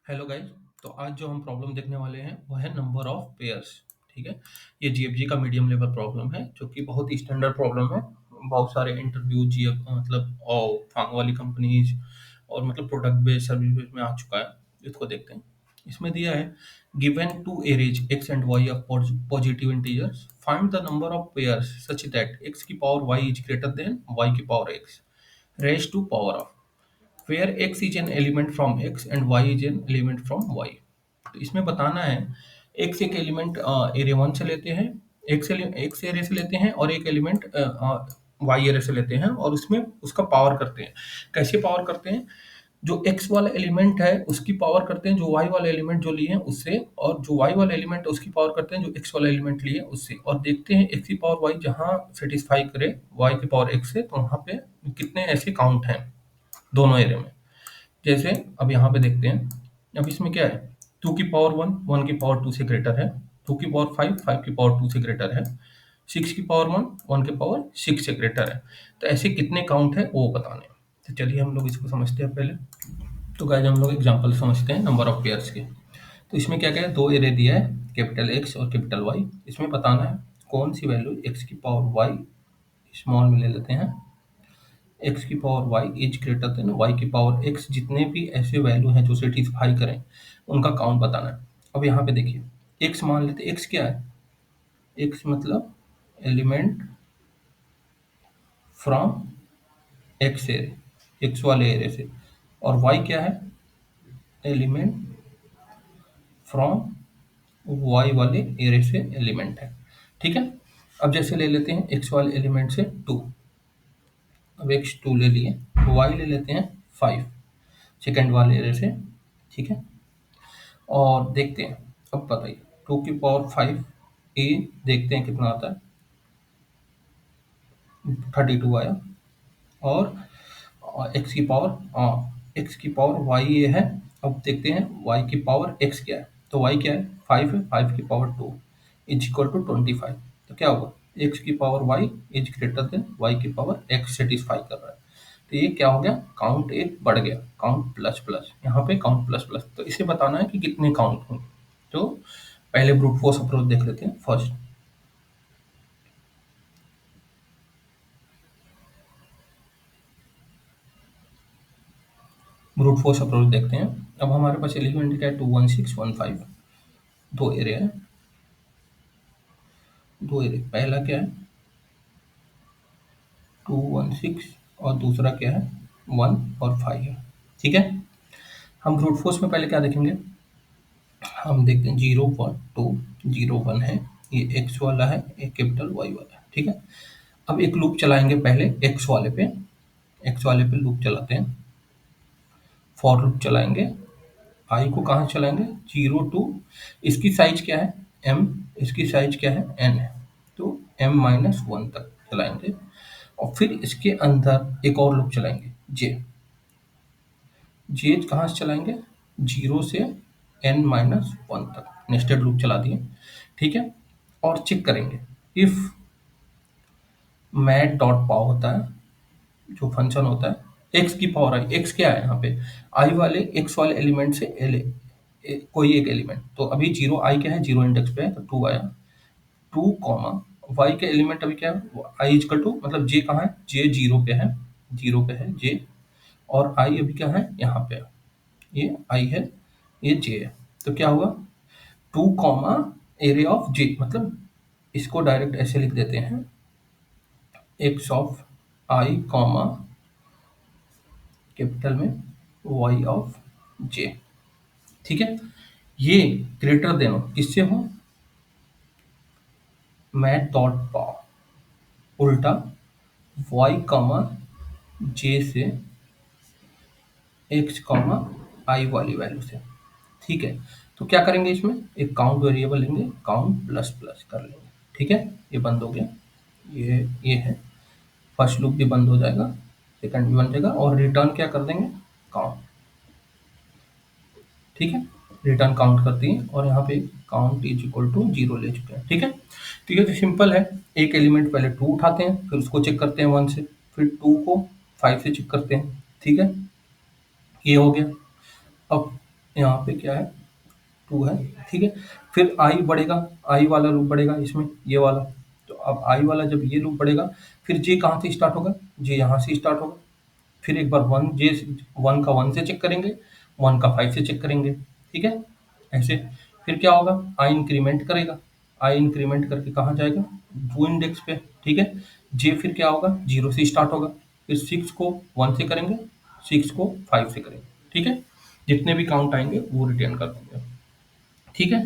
Hello guys. तो आज जो हम प्रॉब्लम देखने वाले हैं वो है नंबर ऑफ पेयर्स। ठीक है। ये जीएफजी का मीडियम लेवल प्रॉब्लम है जो कि बहुत ही स्टैंडर्ड प्रॉब्लम है। बहुत सारे इंटरव्यू जीएफ मतलब और फार्म वाली कंपनीज और मतलब प्रोडक्ट बेस्ड सर्विस बेस्ड में आ चुका है। इसको देखते हैं। इसमें दिया है given two arrays x and y of positive integers find the number of pairs such that x की power Y is greater than Y की power x raise to power of where x is an element from x and y is an element from y। तो इसमें बताना है x एक element array one से लेते हैं, x एरे से लेते हैं और एक एलिमेंट y एरे से लेते हैं और उसमें उसका पावर करते हैं। कैसे पावर करते हैं? जो x वाला एलिमेंट है उसकी पावर करते हैं जो y वाला एलिमेंट जो लिए हैं उससे, और जो y वाला एलिमेंट है उसकी पावर करते हैं जो x वाला एलिमेंट लिए हैं उससे, और देखते हैं x की पावर y जहाँ सेटिस्फाई करे y की पावर x से तो वहाँ पे कितने ऐसे काउंट हैं दोनों एरे में। जैसे अब यहाँ पे देखते हैं। अब इसमें क्या है, टू की पावर वन वन की पावर टू से ग्रेटर है, टू की पावर फाइव फाइव की पावर टू से ग्रेटर है, सिक्स की पावर वन वन की पावर सिक्स से ग्रेटर है। तो ऐसे कितने काउंट है वो बताने हैं। तो चलिए हम लोग इसको समझते हैं पहले। तो गाइस हम लोग एग्जांपल समझते हैं नंबर ऑफ पेयर्स के। तो इसमें क्या क्या है, दो एरे दिया है कैपिटल एक्स और कैपिटल वाई। इसमें बताना है कौन सी वैल्यू एक्स की पावर वाई स्मॉल में ले लेते हैं, एक्स की power Y is greater than Y की पावर एक्स, जितने भी ऐसे वैल्यू हैं जो सेटिस्फाई करें उनका काउंट बताना है। अब यहाँ पे देखिए एक्स मान लेते, एक्स क्या है, एक्स मतलब element from x array, x वाले एरे से, और वाई क्या है, एलिमेंट फ्रॉम वाई वाले एरे से एलिमेंट है। ठीक है। अब जैसे ले लेते हैं एक्स वाले एलिमेंट से टू, अब एक्स टू ले लिए, वाई ले लेते हैं फाइव सेकेंड वाले एरे से। ठीक है। और देखते हैं, अब बताइए टू की पावर फाइव ए, देखते हैं कितना आता है, 32 आया। और एक्स की पावर वाई ये है। अब देखते हैं वाई की पावर एक्स क्या है, तो वाई क्या है, फाइव है, फाइव की power two is equal to 25। तो क्या होगा, एक्स की power Y is greater than Y की पावर एक्स सेटिस्फाई कर रहा है। तो ये क्या हो गया, काउंट एक बढ़ गया, काउंट प्लस प्लस, यहाँ पे काउंट प्लस प्लस। तो इसे बताना है कि कितने काउंट होंगे। तो पहले ब्रूट फोर्स अप्रोच देख लेते हैं फर्स्ट। ब्रूट फोर्स अप्रोच देखते हैं। अब हमारे पास एलिमेंट क्या है, 21615, दो एरे है, दो एरे, पहला क्या है 216 और दूसरा क्या है 1 और 5 है। ठीक है। हम ब्रूट फोर्स में पहले क्या देखेंगे, हम देखते हैं 0 1 2, 0 1 है, ये एक्स वाला है, एक कैपिटल वाई वाला है। ठीक है। अब एक लूप चलाएंगे पहले एक्स वाले पे, एक्स वाले पे लूप चलाते हैं, फॉर लूप चलाएंगे। आई को कहाँ चलाएंगे, 0 टू, इसकी साइज क्या है m, इसकी साइज क्या है n है, तो m-1 तक चलाएंगे। और फिर इसके अंदर एक और लूप चलाएंगे j, j कहाँ से चलाएंगे, 0 से n-1 तक नेस्टेड लूप चला दिए। ठीक है। और चेक करेंगे इफ मैट डॉट पाव होता है, जो फंक्शन होता है एक्स की पावर आई, एक्स क्या है यहाँ पे, आई वाले एक्स वाले एलिमेंट से कोई एक एलिमेंट, तो अभी जीरो, आई क्या है जीरो इंडेक्स पे है तो टू आया, टू कॉमा वाई के एलिमेंट अभी क्या है, आई इजकल टू, मतलब जे कहाँ है, जे जीरो पे है, जीरो पे है जे, और आई अभी क्या है यहाँ पे है, ये आई है, ये जे है। तो क्या हुआ, टू कॉमा एरे ऑफ जे, मतलब इसको डायरेक्ट ऐसे लिख देते हैं, x of I comma capital में वाई ऑफ जे। ठीक है। ये ग्रेटर देन किससे हो, मैट डॉट पाव उल्टा वाई कॉमा जे से एक्स कॉमा आई वाली वैल्यू से। ठीक है। तो क्या करेंगे, इसमें एक काउंट वेरिएबल लेंगे, काउंट प्लस प्लस कर लेंगे। ठीक है। ये बंद हो गया, ये है, फर्स्ट लूप भी बंद हो जाएगा, सेकंड भी बन जाएगा, और रिटर्न क्या कर देंगे, काउंट। ठीक है। रिटर्न काउंट करती है और यहाँ पे count is equal to zero ले चुके हैं। ठीक है। तो ये तो सिंपल है, एक एलिमेंट पहले टू उठाते हैं, फिर उसको चेक करते हैं वन से, फिर टू को फाइव से चेक करते हैं। ठीक है। ये हो गया। अब यहाँ पे क्या है, 2 है, ठीक है। फिर आई बढ़ेगा, आई वाला लूप बढ़ेगा इसमें, ये वाला। तो अब आई वाला जब ये लूप बढ़ेगा, फिर जे कहाँ से स्टार्ट होगा, जे यहाँ से स्टार्ट होगा। फिर एक बार 1 जे 1 का 1 से चेक करेंगे, 1 का 5 से चेक करेंगे, ठीक है, ऐसे। फिर क्या होगा, आई इंक्रीमेंट करेगा, आई इंक्रीमेंट करके कहाँ जाएगा, 2 इंडेक्स पे, ठीक है। जे फिर क्या होगा, 0 से स्टार्ट होगा, फिर 6 को 1 से करेंगे, 6 को 5 से करेंगे, ठीक है। जितने भी काउंट आएंगे वो रिटर्न कर देंगे, ठीक है।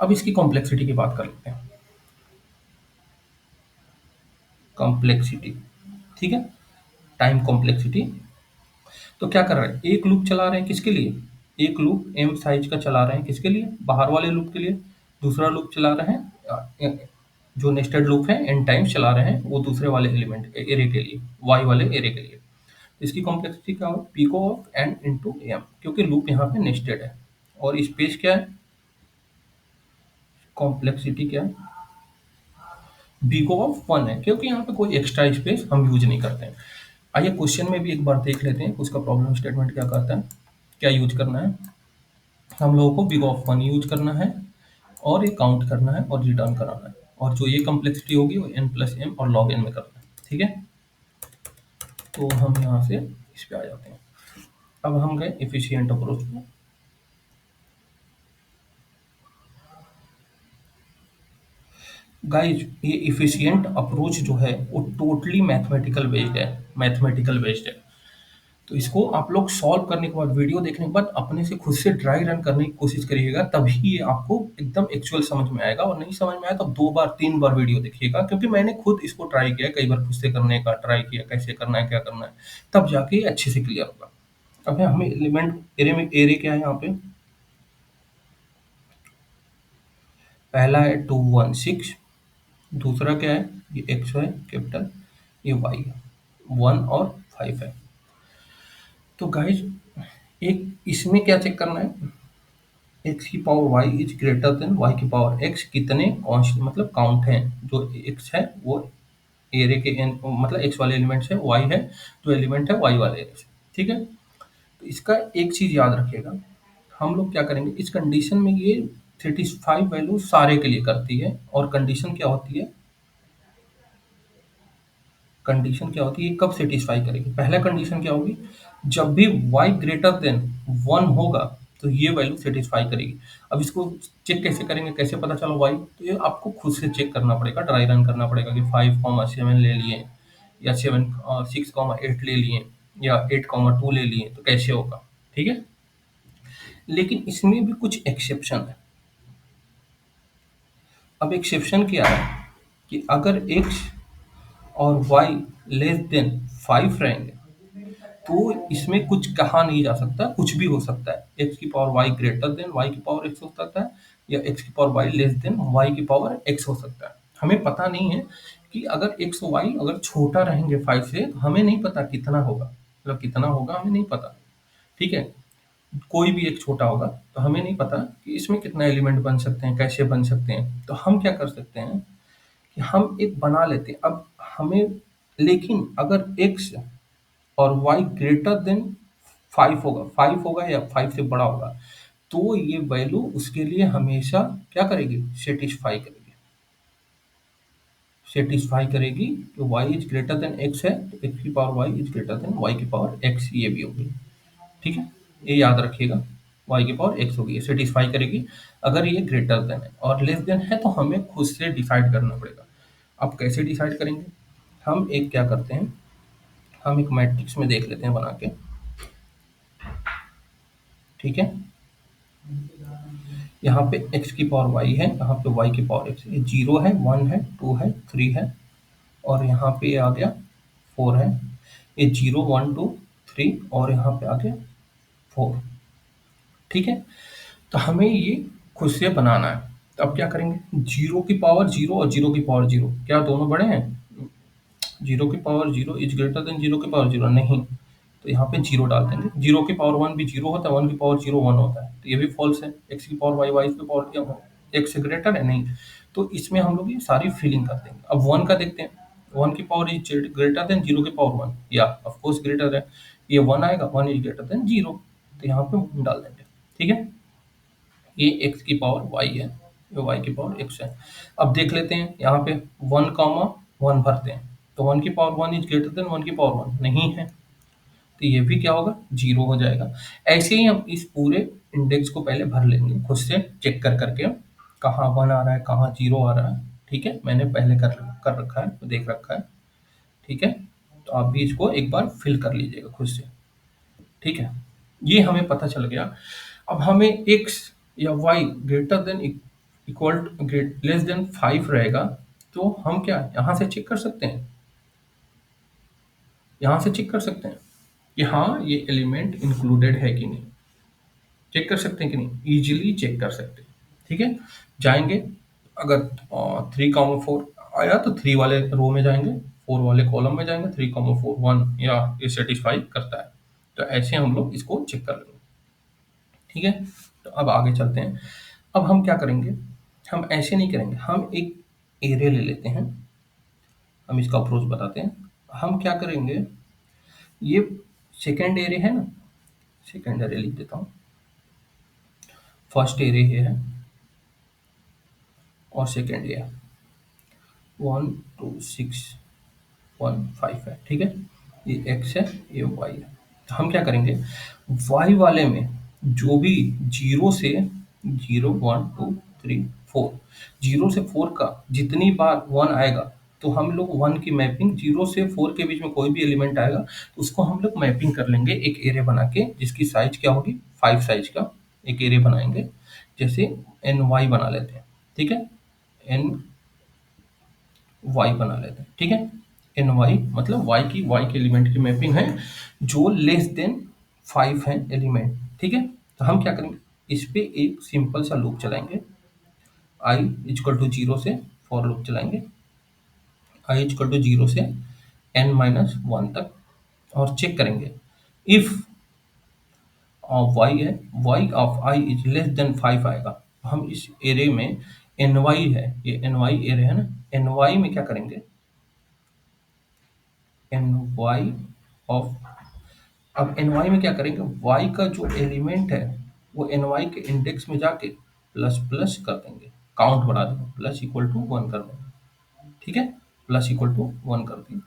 अब इसकी कॉम्प्लेक्सिटी की बात कर लेते हैं, कॉम्प्लेक्सिटी, ठीक है, टाइम कॉम्प्लेक्सिटी। तो क्या कर रहे हैं, एक लूप चला रहे हैं किसके लिए, एक लूप एम साइज का चला रहे हैं किसके लिए, बाहर वाले लूप के लिए। दूसरा लूप चला रहे हैं जो नेस्टेड लूप है एन टाइम्स चला रहे हैं वो दूसरे वाले एलिमेंट एरे के लिए, वाई वाले एरे के लिए। तो इसकी कॉम्प्लेक्सिटी क्या हो, पीको ऑफ एन इंटू एम, क्योंकि लूप यहाँ पे नेस्टेड है। और स्पेस क्या है, कॉम्प्लेक्सिटी क्या है, पीको ऑफ 1 है, क्योंकि यहाँ पे कोई एक्स्ट्रा स्पेस हम यूज नहीं करते हैं। आइए क्वेश्चन में भी एक बार देख लेते हैं उसका प्रॉब्लम स्टेटमेंट क्या कहता है, क्या यूज करना है। हम लोगों को बिग ऑफ 1 यूज करना है, और ये काउंट करना है और रिटर्न कराना है, और जो ये कॉम्प्लेक्सिटी होगी वो n प्लस एम और लॉग एन में करना है, ठीक है। तो हम यहाँ से इस पे आ जाते हैं। अब हम गए एफिशिएंट अप्रोच में। गाइज ये एफिशिएंट अप्रोच जो है वो टोटली मैथमेटिकल बेस्ड है, मैथमेटिकल बेस्ड है। तो इसको आप लोग सॉल्व करने के बाद, वीडियो देखने के बाद अपने से खुद से ड्राई रन करने की कोशिश करिएगा, तभी ये आपको एकदम एक्चुअल समझ में आएगा। और नहीं समझ में आया तो 2 बार 3 बार वीडियो देखिएगा, क्योंकि मैंने खुद इसको ट्राई किया, कई बार खुद से करने का ट्राई किया, कैसे करना है क्या करना है, तब जाके ये अच्छे से क्लियर होगा। अब है हमें एलिमेंट एरे में, एरे क्या है यहाँ पे, पहला है 2 1 6, दूसरा क्या है, ये एक्स है कैपिटल, ये वाई है, 1 और 5 है। तो गाइज एक इसमें क्या चेक करना है, एक्स की power Y is greater than Y की पावर एक्स, कितने कॉन्स्ट मतलब काउंट हैं, जो एक्स है वो एरे के एन मतलब एक्स वाले एलिमेंट है, वाई है जो एलिमेंट है वाई वाले एरे से, ठीक है। तो इसका एक चीज याद रखिएगा, हम लोग क्या करेंगे इस कंडीशन में, ये 35 वैल्यू सारे के लिए करती है, और कंडीशन क्या होती है, कंडीशन क्या होती है, ये कब सेटिस्फाई करेगी, पहला कंडीशन क्या होगी, जब भी y ग्रेटर देन 1 होगा तो ये वैल्यू सेटिस्फाई करेगी। अब इसको चेक कैसे करेंगे, कैसे पता चला y, तो ये आपको खुद से चेक करना पड़ेगा, ड्राई रन करना पड़ेगा कि 5,7 ले लिए, या 6,8 ले लिए, या 8,2 ले लिए, तो कैसे होगा, ठीक है। लेकिन इसमें भी कुछ एक्सेप्शन है। अब एक्सेप्शन क्या है कि अगर x और y लेस देन 5 रहेंगे, तो इसमें कुछ कहा नहीं जा सकता, कुछ भी हो सकता है, एक्स की power Y greater than Y की पावर एक्स हो सकता है, या एक्स की power Y less than Y की पावर एक्स हो सकता है। हमें पता नहीं है कि अगर एक्स वाई अगर छोटा रहेंगे 5 से, तो हमें नहीं पता कितना होगा, मतलब कितना होगा हमें नहीं पता, ठीक है। कोई भी एक छोटा होगा तो हमें नहीं पता कि इसमें कितना एलिमेंट बन सकते हैं, कैसे बन सकते हैं। तो हम क्या कर सकते हैं कि हम एक बना लेते हैं। अब हमें, लेकिन अगर एक्स और y ग्रेटर देन 5 होगा, 5 होगा या 5 से बड़ा होगा, तो ये वैल्यू उसके लिए हमेशा क्या करेगी, सेटिस्फाई करेगी, सेटिस्फाई करेगी कि y is greater then x है, तो x की power y is greater than y की पावर x, ये भी होगी, ठीक है। ये याद रखिएगा, y की पावर x होगी, ये सेटिस्फाई करेगी अगर ये ग्रेटर देन है। और लेस देन है तो हमें खुद से डिसाइड करना पड़ेगा। अब कैसे डिसाइड करेंगे, हम एक क्या करते हैं, हम एक मैट्रिक्स में देख लेते हैं बना के, ठीक है। यहाँ पे x की पावर y है, यहाँ पे y की पावर x है, ये 0 है, 1 है, 2 है, 3 है, और यहाँ पे ये आ गया 4 है, ये 0 1 2 3, और यहाँ पे आ गया 4, ठीक है। तो हमें ये खुद से बनाना है। तो अब क्या करेंगे, 0 की पावर 0 और 0 की पावर 0 क्या दोनों बड़े हैं, 0 की पावर 0 इज ग्रेटर देन 0 की पावर 0 नहीं, तो यहाँ पे 0 डाल देंगे। 0 की पावर 1 भी 0 होता है, 1 की पावर 0 1 होता है, तो ये भी फॉल्स है। x की पावर y, y की पावर क्या x से ग्रेटर है, नहीं। तो इसमें हम लोग ये सारी फिलिंग कर देंगे। अब 1 का देखते हैं, 1 की पावर इज ग्रेटर देन 0 की पावर 1, या ऑफ कोर्स ग्रेटर है, ये 1 आएगा, 1 इज ग्रेटर देन 0, तो यहाँ पे 1 डाल देंगे। ठीक है, ये x की पावर y है, ये y की पावर x है। अब देख लेते हैं यहाँ पे 1 कॉमा 1 भरते हैं, तो 1 की पावर 1 इज ग्रेटर देन 1 की पावर 1 नहीं है, तो ये भी क्या होगा, जीरो हो जाएगा। ऐसे ही हम इस पूरे इंडेक्स को पहले भर लेंगे खुद से चेक कर करके, कहाँ 1 आ रहा है कहाँ जीरो आ रहा है। ठीक है, मैंने पहले कर कर रखा है, देख रखा है। ठीक है, तो आप भी इसको एक बार फिल कर लीजिएगा खुद से। ठीक है, ये हमें पता चल गया। अब हमें x या y greater than equal great less than 5 रहेगा, तो हम क्या यहाँ से चेक कर सकते हैं, यहाँ से चेक कर सकते हैं कि हाँ ये एलिमेंट इंक्लूडेड है कि नहीं। चेक कर सकते हैं कि नहीं, इजीली चेक कर सकते हैं। ठीक है, जाएंगे, अगर 3,4 आया तो 3 वाले रो में जाएंगे, 4 वाले कॉलम में जाएंगे, 3,4 1 या ये सेटिस्फाई करता है, तो ऐसे हम लोग इसको चेक कर लेंगे। ठीक है, तो अब आगे चलते हैं। अब हम क्या करेंगे, हम ऐसे नहीं करेंगे, हम एक एरे ले लेते हैं, हम इसका अप्रोच बताते हैं। हम क्या करेंगे, ये सेकेंड एरे है ना, सेकेंड एरे लिख देता हूँ, फर्स्ट एरे ये है और सेकेंड ये है, 1 2 6 1 5 है। ठीक है, ये x है, ये y है। तो हम क्या करेंगे, y वाले में जो भी जीरो से 0 1 2 3 4, जीरो से 4 का जितनी बार 1 आएगा, तो हम लोग 1 की मैपिंग, जीरो से 4 के बीच में कोई भी एलिमेंट आएगा तो उसको हम लोग मैपिंग कर लेंगे एक एरे बना के, जिसकी साइज क्या होगी, 5 साइज का एक एरे बनाएंगे। जैसे एन वाई बना लेते हैं। ठीक है, एन वाई बना लेते हैं। ठीक है, एन वाई मतलब वाई के एलिमेंट की मैपिंग है जो लेस देन 5 है एलिमेंट। ठीक है, तो हम क्या करेंगे, इस पे एक सिंपल सा लूप चलाएंगे, आई इक्वल टू जीरो से फॉर लूप चलाएंगे, आई इक्वल टू जीरो से एन माइनस वन तक, और चेक करेंगे इफ ऑफ वाई है, Y of I is less than 5 आएगा, हम इस एरे में एन वाई है, ये एन वाई एरे है ना, एन वाई में क्या करेंगे, एन वाई ऑफ, अब एन वाई में क्या करेंगे, वाई का जो एलिमेंट है वो एन वाई के इंडेक्स में जाके प्लस प्लस कर देंगे, काउंट बढ़ा देंगे, प्लस इक्वल टू वन कर देंगे। ठीक है, प्लस इक्वल टू वन कर दिए,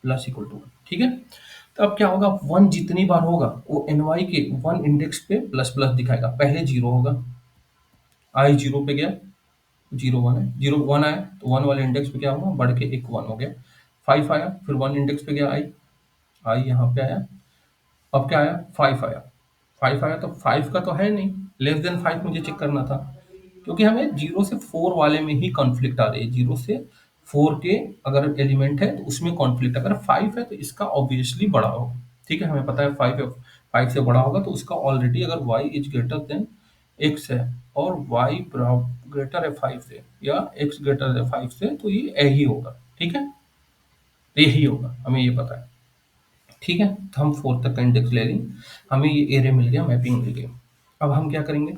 प्लस इक्वल टू वन। ठीक है, तो अब क्या होगा, वन जितनी बार होगा वो एन वाई के वन इंडेक्स पे प्लस प्लस दिखाएगा, पहले जीरो होगा, आई जीरो पे गया, जीरो वन है, जीरो वन आया तो वन वाले इंडेक्स पे क्या होगा, बढ़ के एक वन हो गया, 5 आया, फिर वन इंडेक्स पे गया आई, आई यहाँ पे आया, अब क्या आया, 5 आया, 5 आया तो 5 का तो है नहीं, लेस देन 5 मुझे चेक करना था, क्योंकि हमें जीरो से 4 वाले में ही कॉन्फ्लिक्ट आ रही है, जीरो से 4 के अगर एलिमेंट है तो उसमें कॉन्फ्लिक्ट, अगर 5 है तो इसका ऑब्वियसली बड़ा होगा। ठीक है, हमें पता है 5 है, 5 से बड़ा होगा तो उसका ऑलरेडी, अगर y is greater then x है और y ग्रेटर है 5 से या x ग्रेटर है 5 से, तो ये यही होगा। ठीक है, तो यही होगा, हमें ये पता है। ठीक है, तो हम 4 तक का इंडेक्स ले लें, हमें ये एरे मिल गया, मैपिंग मिल गई। अब हम क्या करेंगे,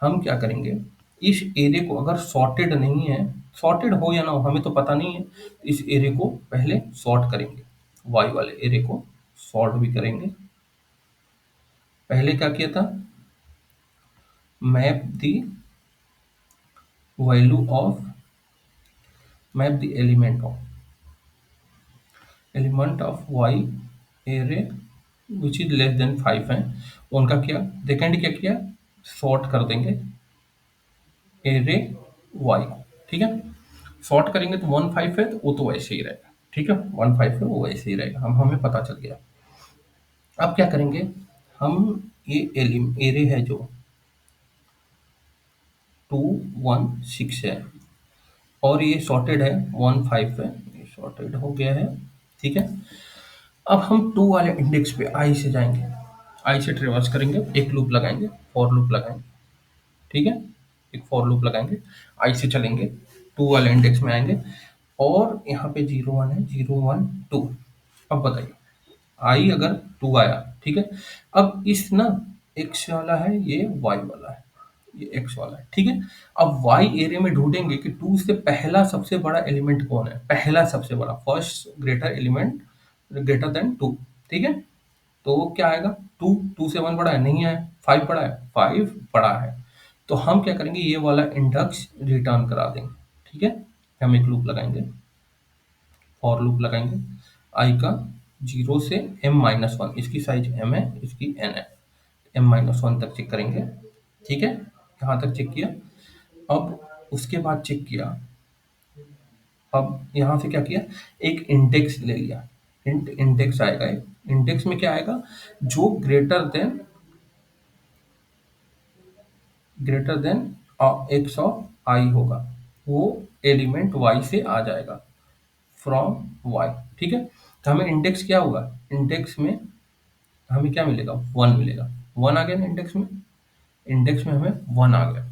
हम क्या करेंगे, इस एरे को अगर सॉर्टेड नहीं है, सॉर्टेड हो या ना हो हमें तो पता नहीं है, इस एरे को पहले सॉर्ट करेंगे, वाई वाले एरे को सॉर्ट भी करेंगे। पहले क्या किया था, map the value of, map the element of Y array which is less than 5 है, उनका क्या, सेकेंड क्या किया, सॉर्ट कर देंगे एरे वाई। ठीक है, सॉर्ट करेंगे तो 1 5 है तो वो तो वैसे ही रहेगा। ठीक है, 1 5 है वो वैसे ही रहेगा, हम हमें पता चल गया। अब क्या करेंगे, हम ये एलिम एरे है जो 2 1 6 है और ये सॉर्टेड है 1 5 है, ये सॉर्टेड हो गया है। ठीक है, अब हम 2 वाले इंडेक्स पे आई से जाएंगे, आई से ट्रेवर्स करेंगे, एक लूप लगाएंगे, फॉर लूप लगाएंगे। ठीक है, एक फॉर लूप लगाएंगे, आई से चलेंगे, 2 वाले इंडेक्स में आएंगे और यहाँ पे 0 1 है, 0 1 2। अब बताइए, आई अगर 2 आया, ठीक है, अब इस ना x वाला है, ये y वाला है, ये x वाला है। ठीक है, अब y एरे में ढूंढेंगे कि 2 से पहला सबसे बड़ा एलिमेंट कौन है, पहला सबसे बड़ा, first greater element greater than 2। ठीक है, तो क्या आएगा, 2 2 से 1 बड़ा है, नहीं आया, 5 बड़ा है, 5 बड़ा है। तो हम क्या करेंगे, ये वाला इंडेक्स रिटर्न करा देंगे। ठीक है, हम एक लूप लगाएंगे, फॉर लूप लगाएंगे आई का 0 से m-1, इसकी साइज m है, इसकी n है, m-1 तक चेक करेंगे। ठीक है, यहाँ तक चेक किया। अब उसके बाद चेक किया, अब यहाँ से क्या किया, एक इंडेक्स ले लिया। इंडेक्स आएगा, एक इंडेक्स में क्या आएगा, जो ग्रेटर देन एक्स ऑफ आई होगा, वो एलिमेंट वाई से आ जाएगा, फ्रॉम वाई। ठीक है, तो हमें इंडेक्स क्या होगा, इंडेक्स में हमें क्या मिलेगा, 1 मिलेगा। 1 आ गया ना इंडेक्स में, इंडेक्स में हमें 1 आ गया।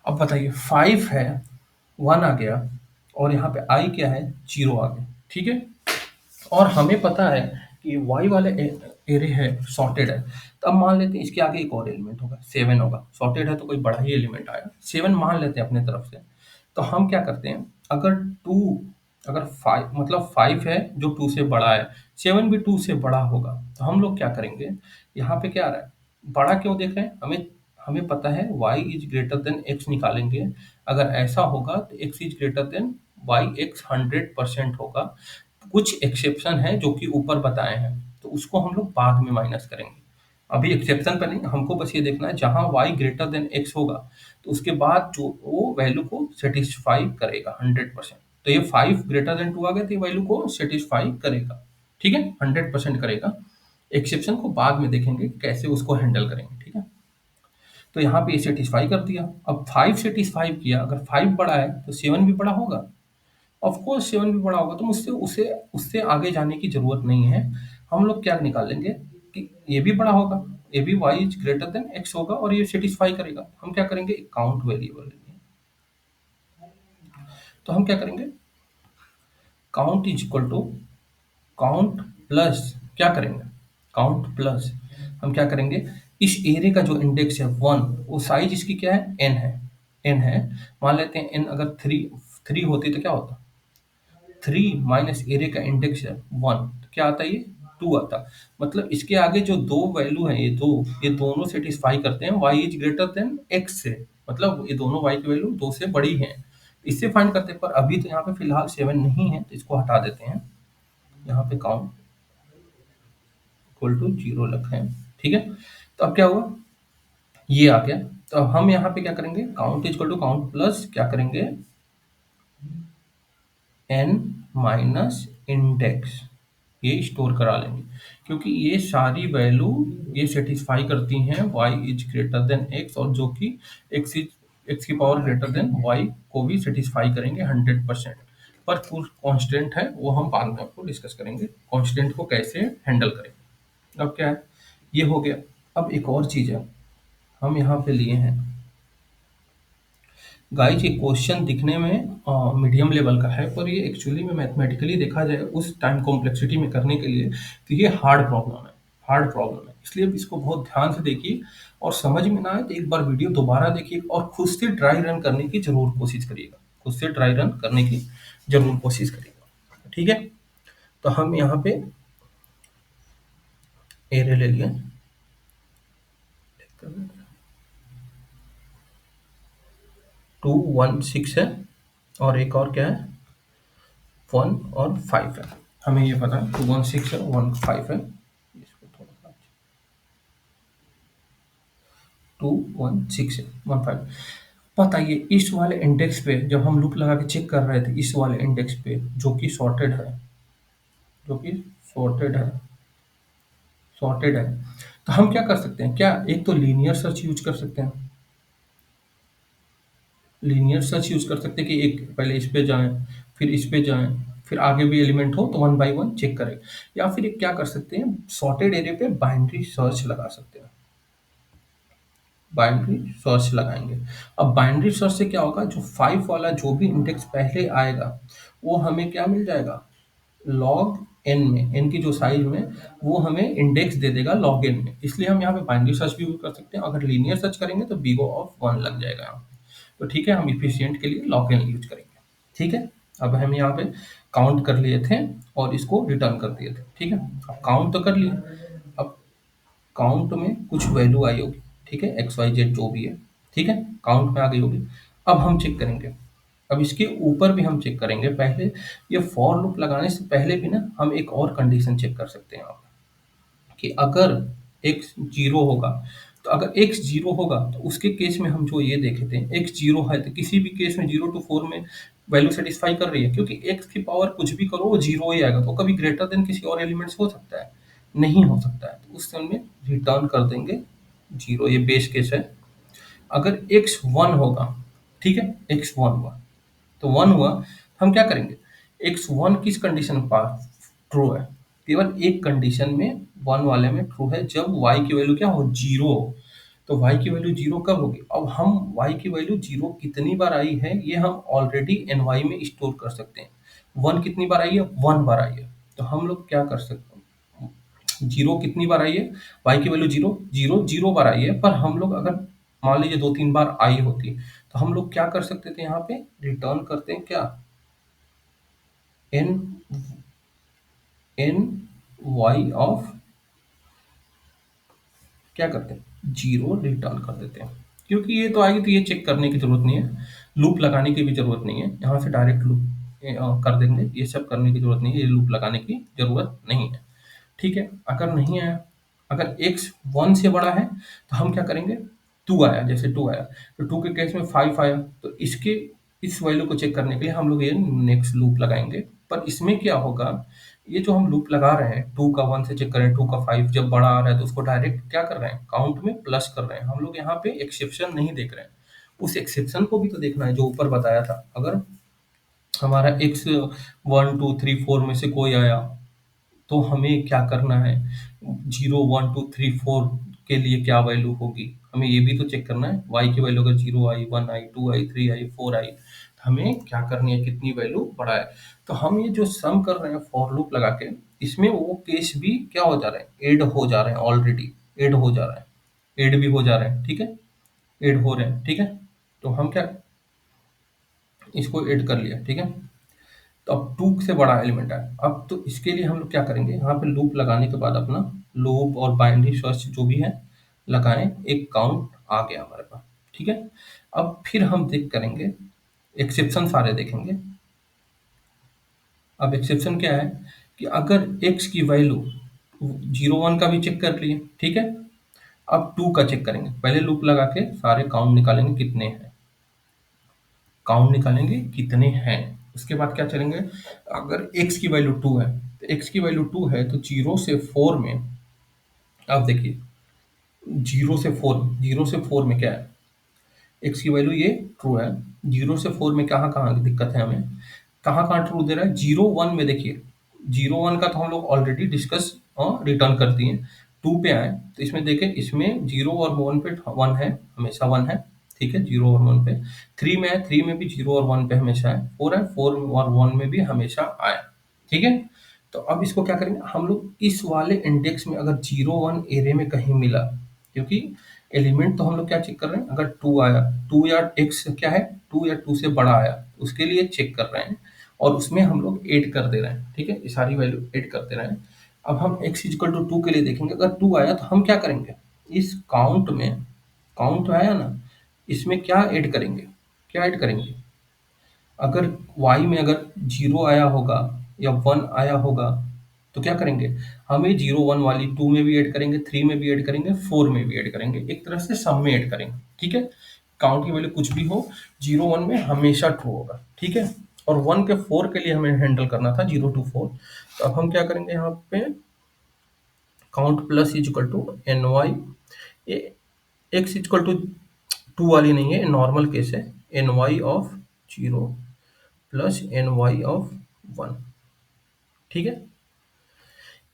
अब बताइए 5 है, 1 आ गया, और यहाँ पे आई क्या है, 0 आ गया। ठीक है, और हमें पता है कि y वाले एरे है, सॉर्टेड है। तो अब मान लेते हैं इसके आगे एक और एलिमेंट होगा, 7 होगा, सॉर्टेड है तो कोई बड़ा ही एलिमेंट आएगा, 7 मान लेते हैं अपने तरफ से। तो हम क्या करते हैं, अगर 2, अगर 5 मतलब 5 है जो 2 से बड़ा है, 7 भी 2 से बड़ा होगा, तो हम लोग क्या करेंगे, यहाँ पे क्या आ रहा है, बड़ा क्यों देख रहे हैं, हमें हमें पता है y is greater then x निकालेंगे। अगर ऐसा होगा तो x is greater than y, x 100% होगा। कुछ एक्सेप्शन है जो कि ऊपर बताए हैं, तो उसको हम लोग बाद में माइनस करेंगे। अभी एक्सेप्शन पर नहीं, हमको बस ये देखना है जहां y ग्रेटर देन x होगा, तो उसके बाद जो वो वैल्यू को सेटिस्फाई करेगा 100%। तो ये 5 ग्रेटर देन 2 आ गया, तो ये वैल्यू को सेटिस्फाई करेगा। ठीक है, 100% करेगा। एक्सेप्शन को बाद में देखेंगे कि कैसे उसको हैंडल करेंगे। ठीक है, तो यहाँ पे ये सेटिस्फाई कर दिया। अब 5 सेटिस्फाई किया, अगर 5 बड़ा है तो 7 भी बड़ा होगा, ऑफ कोर्स 7 भी बड़ा होगा, तो मुझसे उसे उससे आगे जाने की जरूरत नहीं है। हम लोग क्या निकाल लेंगे कि ये भी बड़ा होगा, ये भी y is greater then x होगा, और ये सेटिस्फाई करेगा। हम क्या करेंगे, काउंट वेरिएबल लेंगे। तो हम क्या करेंगे, count is equal to count plus, क्या करेंगे, काउंट प्लस, हम क्या करेंगे, इस एरे का जो इंडेक्स है 1, वो साइज इसकी क्या है, n है, n है। मान लेते हैं n अगर 3 होती तो क्या होता, 3 माइनस एरे का इंडेक्स है 1, तो क्या आता है, ये 2 आता। मतलब इसके आगे जो दो वैल्यू हैं, ये दोनों सेटिस्फाई करते हैं y is greater then x से, मतलब ये दोनों y की वैल्यू 2 से बड़ी हैं। इससे फाइंड करते हैं, पर अभी तो यहाँ पे फिलहाल 7 नहीं है, तो इसको हटा देते हैं। यहाँ पे काउंट इक्वल टू 0 रखें। ठीक है, तो अब क्या हुआ, ये आ गया। तो अब हम यहाँ पे क्या करेंगे, count equal to count plus क्या करेंगे, n माइनस इंडेक्स, ये स्टोर करा लेंगे, क्योंकि ये सारी वैल्यू ये सेटिस्फाई करती हैं y is greater then x, और जो कि x की पावर ग्रेटर देन y को भी सेटिस्फाई करेंगे 100%। पर कुछ कांस्टेंट है, वो हम बाद में आपको डिस्कस करेंगे, कांस्टेंट को कैसे हैंडल करेंगे। अब क्या है, ये हो गया। अब एक और चीज़ है, हम यहाँ पे लिए हैं गाइस, ये क्वेश्चन दिखने में मीडियम लेवल का है, पर ये एक्चुअली में मैथमेटिकली देखा जाए उस टाइम कॉम्प्लेक्सिटी में करने के लिए, तो ये हार्ड प्रॉब्लम है, हार्ड प्रॉब्लम है। इसलिए अब इसको बहुत ध्यान से देखिए, और समझ में ना आए तो एक बार वीडियो दोबारा देखिए, और खुद से ड्राई रन करने की जरूर कोशिश करिएगा, खुद से ड्राई रन करने की जरूर कोशिश करिएगा। ठीक है, तो हम यहाँ पे एरे ले लिए, 2 1 6 है, और एक और क्या है, 1 और 5 है। हमें ये पता है 2 1 6 है, 1 5 है। इसको थोड़ा सा 2 1 6 है, 1 5। बताइए इस वाले इंडेक्स पे जब हम लूप लगा के चेक कर रहे थे, इस वाले इंडेक्स पे जो कि सॉर्टेड है, जो कि सॉर्टेड है, सॉर्टेड है, तो हम क्या कर सकते हैं, क्या एक तो लीनियर सर्च यूज कर सकते हैं, लीनियर सर्च यूज कर सकते हैं कि एक पहले इस पे जाएं, फिर इस पे जाएं, फिर आगे भी एलिमेंट हो तो 1 बाय 1 चेक करें। या फिर एक क्या कर सकते हैं, सॉर्टेड एरिया पे बाइनरी सर्च लगा सकते हैं, बाइनरी सर्च लगाएंगे। अब बाइनरी सर्च से क्या होगा, जो 5 वाला जो भी इंडेक्स पहले आएगा, वो हमें क्या मिल जाएगा, लॉग एन में, एन की जो साइज में, वो हमें इंडेक्स दे देगा लॉग एन में। इसलिए हम यहाँ पे बाइनरी सर्च भी यूज कर सकते हैं। अगर लीनियर सर्च करेंगे तो बिगो ऑफ 1 लग जाएगा यहाँ पे। तो ठीक है, हम इफिशियंट के लिए लॉग एन यूज करेंगे। ठीक है, अब हम यहाँ पे काउंट कर लिए थे और इसको रिटर्न कर दिए थे। ठीक है, अब काउंट तो कर लिए, अब काउंट में कुछ वैल्यू आई होगी, ठीक है, एक्स वाई जेड जो भी है, ठीक है, काउंट में आ गई होगी। अब हम चेक करेंगे, अब इसके ऊपर भी हम चेक करेंगे। पहले ये फॉर लूप लगाने से पहले भी ना हम एक और कंडीशन चेक कर सकते हैं यहाँ पे, कि अगर x जीरो होगा, तो अगर x जीरो होगा तो उसके केस में हम जो ये देखे थे, x जीरो है तो किसी भी केस में 0 to 4 में वैल्यू सेटिस्फाई कर रही है, क्योंकि x की पावर कुछ भी करो वो जीरो ही आएगा, तो कभी ग्रेटर देन किसी और एलिमेंट्स हो सकता है, नहीं हो सकता है, तो उस समय में रिटर्न कर देंगे जीरो, ये बेस केस है। अगर x 1 होगा, ठीक है, x 1 हुआ, तो 1 हुआ, हम क्या करेंगे, x 1 किस कंडीशन में पास ट्रू है, केवल एक कंडीशन में 1 वाले में ट्रू है, जब y की वैल्यू क्या हो, जीरो हो। तो y की वैल्यू जीरो कब होगी, अब हम y की वैल्यू जीरो कितनी बार आई है ये हम ऑलरेडी ny में स्टोर कर सकते हैं। 1 कितनी बार आई है, 1 बार आई है, तो हम लोग क्या कर सकते हैं, जीरो कितनी बार आई है, y की value zero zero zero bar आई है, पर हम लोग अगर मान लीजिए 2 3 बार आई होती, तो हम लोग क्या कर सकते थे, यहाँ पे रिटर्न करते हैं क्या, एन एन वाई ऑफ, क्या करते हैं, जीरो रिटर्न कर देते हैं, क्योंकि ये तो आएगी तो ये चेक करने की जरूरत नहीं है, लूप लगाने की भी जरूरत नहीं है, यहाँ से डायरेक्ट लूप कर देंगे, ये सब करने की जरूरत नहीं है, ये लूप लगाने की जरूरत नहीं है, ठीक है। अगर नहीं आया, अगर x 1 से बड़ा है तो हम क्या करेंगे, 2 आया, जैसे 2 आया, तो 2 के केस में 5 आया, तो इसके इस वैल्यू को चेक करने के लिए हम लोग ये नेक्स्ट लूप लगाएंगे। पर इसमें क्या होगा, ये जो हम लूप लगा रहे हैं, 2 का 1 से चेक करें, 2 का 5 जब बड़ा आ रहा है तो उसको डायरेक्ट क्या कर रहे हैं, काउंट में प्लस कर रहे हैं, हम लोग यहाँ पे एक्सेप्शन नहीं देख रहे हैं। उस एक्सेप्शन को भी तो देखना है जो ऊपर बताया था, अगर हमारा x 1 2 3 4 में से कोई आया, तो हमें क्या करना है, 0 1 2 3 4 के लिए क्या वैल्यू होगी, हमें ये भी तो चेक करना है, y की वैल्यू अगर 0 आई, 1 आई, 2 आई, 3 आई, 4 आई, तो हमें क्या करनी है, कितनी वैल्यू बढ़ा है। तो हम ये जो सम कर रहे हैं फॉर लूप लगा के, इसमें वो केस भी क्या हो जा रहे हैं, ऐड हो जा रहे हैं, ऑलरेडी ऐड हो जा रहा है, ऐड भी हो जा रहे हैं, ठीक है, ऐड हो रहे हैं, ठीक है। तो हम क्या, इसको ऐड कर लिया, ठीक है। तो अब 2 से बड़ा एलिमेंट है, अब तो इसके लिए हम लोग क्या करेंगे, यहाँ पे लूप लगाने के बाद अपना लूप और बाइनरी सर्च जो भी है लगाएं, एक काउंट आ गया हमारे पास, ठीक है। अब फिर हम देख करेंगे, एक्सेप्शन सारे देखेंगे। अब एक्सेप्शन क्या है, कि अगर x की वैल्यू 0 1 का भी चेक कर लिए, ठीक है, अब 2 का चेक करेंगे, पहले लूप लगा के सारे काउंट निकालेंगे कितने हैं, काउंट निकालेंगे कितने हैं, उसके बाद क्या चलेंगे, अगर x की वैल्यू 2 है, तो x की वैल्यू 2 है तो 0 से 4 में, अब देखिए 0 से 4 में क्या है, x की वैल्यू ये ट्रू है, 0 से 4 में कहाँ कहाँ की दिक्कत है हमें, कहाँ कहाँ ट्रू दे रहा है, 0 1 में देखिए, 0 1 का तो हम लोग ऑलरेडी डिस्कस रिटर्न कर दिए। 2 पे आए तो इसमें देखें, इसमें 0 और 1 पे 1 है, हमेशा 1 है, ठीक है, 0 और 1 पे। 3 में है, 3 में भी 0 और 1 पे हमेशा है, 4 है, 4 और 1 में भी हमेशा आया, ठीक है। तो अब इसको क्या करेंगे हम लोग, इस वाले इंडेक्स में अगर 0 1 एरे में कहीं मिला, क्योंकि एलिमेंट तो हम लोग क्या चेक कर रहे हैं, अगर 2 आया, 2 या x क्या है, 2 या 2 से बड़ा आया, उसके लिए चेक कर रहे हैं, और उसमें हम लोग ऐड कर दे रहे हैं, ठीक है, ये सारी वैल्यू ऐड कर दे रहे हैं। अब हम x इक्वल टू 2 के लिए देखेंगे, अगर 2 आया तो हम क्या करेंगे, इस काउंट में, काउंट आया ना, इसमें क्या ऐड करेंगे, क्या ऐड करेंगे, अगर y में अगर 0 आया होगा या 1 आया होगा, तो क्या करेंगे, हमें 0 1 वाली 2 में भी ऐड करेंगे, 3 में भी ऐड करेंगे, 4 में भी ऐड करेंगे, एक तरह से सब में ऐड करेंगे, ठीक है। काउंट की वैल्यू कुछ भी हो, 0 1 में हमेशा ट्रू होगा, ठीक है। और 1 के 4 के लिए हमें हैंडल करना था 0 to 4, तो अब हम क्या करेंगे, यहाँ पे count plus is equal to N Y, ये एक्स इक्वल टू 2 वाली नहीं है, नॉर्मल केस है, N Y of 0 plus N Y of 1, ठीक है।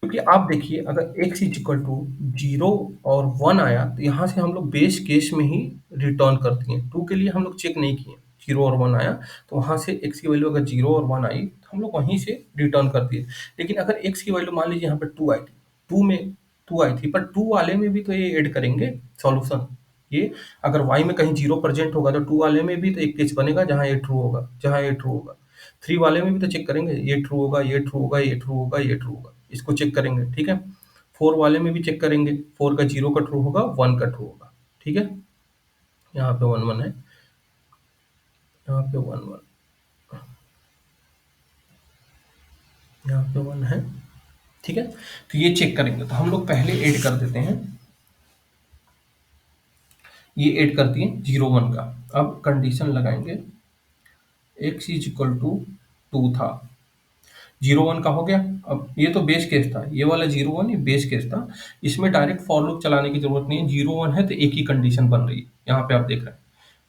क्योंकि आप देखिए, अगर x इज इक्वल टू 0 और 1 आया, तो यहाँ से हम लोग बेस केस में ही रिटर्न कर दिए, 2 के लिए हम लोग चेक नहीं किए, 0 और 1 आया, तो वहाँ से x की वैल्यू अगर 0 और 1 आई तो हम लोग वहीं से रिटर्न कर दिए। लेकिन अगर x की वैल्यू मान लीजिए यहाँ पे 2 आई थी, 2 में 2 आई थी, पर 2 वाले में भी तो ये ऐड करेंगे सॉल्यूशन, ये अगर y में कहीं 0 प्रेजेंट होगा तो 2 वाले में भी तो एक केस बनेगा जहाँ ये ट्रू होगा, जहाँ ये ट्रू होगा, 3 वाले में भी तो चेक करेंगे, ये ट्रू होगा, ये ट्रू होगा, ये ट्रू होगा, ये ट्रू होगा, इसको चेक करेंगे, ठीक है। 4 वाले में भी चेक करेंगे, 4 का 0 का ट्रू होगा, 1 का ट्रू होगा, ठीक है, यहाँ पे 1 1 है, यहाँ पे 1 1, यहाँ पे 1 है। ठीक है, तो ये चेक करेंगे, तो हम लोग पहले ऐड कर देते हैं, ये ऐड कर दिए 0 1 का। अब कंडीशन लगाएंगे, x इज इक्वल टू 2 था, 0 1 का हो गया। अब ये तो बेस केस था, ये वाला 0 1 ये बेस केस था, इसमें डायरेक्ट फॉर लूप चलाने की जरूरत नहीं है। 0 1 है तो एक ही कंडीशन बन रही है, यहाँ पे आप देख रहे हैं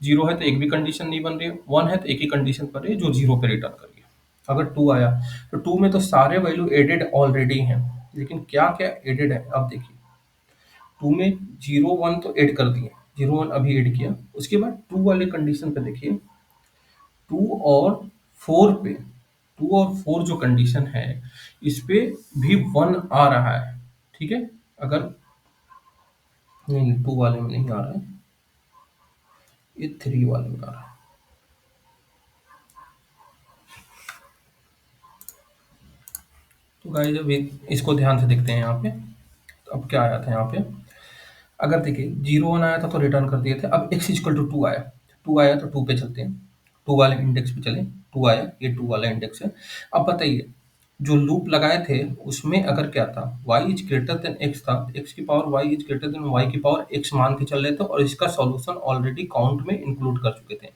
0 है तो एक भी कंडीशन नहीं बन रही है, 1 है तो एक ही कंडीशन बन रही है जो 0 पे रिटर्न कर गया। अगर 2 आया तो 2 में तो सारे वैल्यू एडेड ऑलरेडी हैं, लेकिन क्या क्या एडेड है अब देखिए। 2 में 0 1 तो ऐड कर दिए, 0 1 अभी ऐड किया, उसके बाद 2 वाले कंडीशन पे देखिए, 2 और 4 पे, 2 और 4 जो कंडीशन है इस पे भी 1 आ रहा है। ठीक है, अगर नहीं 2 वाले में नहीं आ रहा है, ये 3 वाले में आ रहा है। तो गाइस अब इसको ध्यान से देखते हैं यहाँ पे, तो अब क्या आया था यहाँ पे, अगर देखिए 0 1 आया था तो रिटर्न कर दिए थे। अब x इक्वल टू 2 आया, 2 आया तो 2 पे चलते हैं, 2 वाले इंडेक्स पे चले, 2 आया, ये 2 वाला इंडेक्स है। अब बताइए, जो लूप लगाए थे उसमें अगर क्या था, y is greater then x था, x की power y is greater than y की पावर x मान के चल रहे थे, और इसका सॉल्यूशन ऑलरेडी काउंट में इंक्लूड कर चुके थे,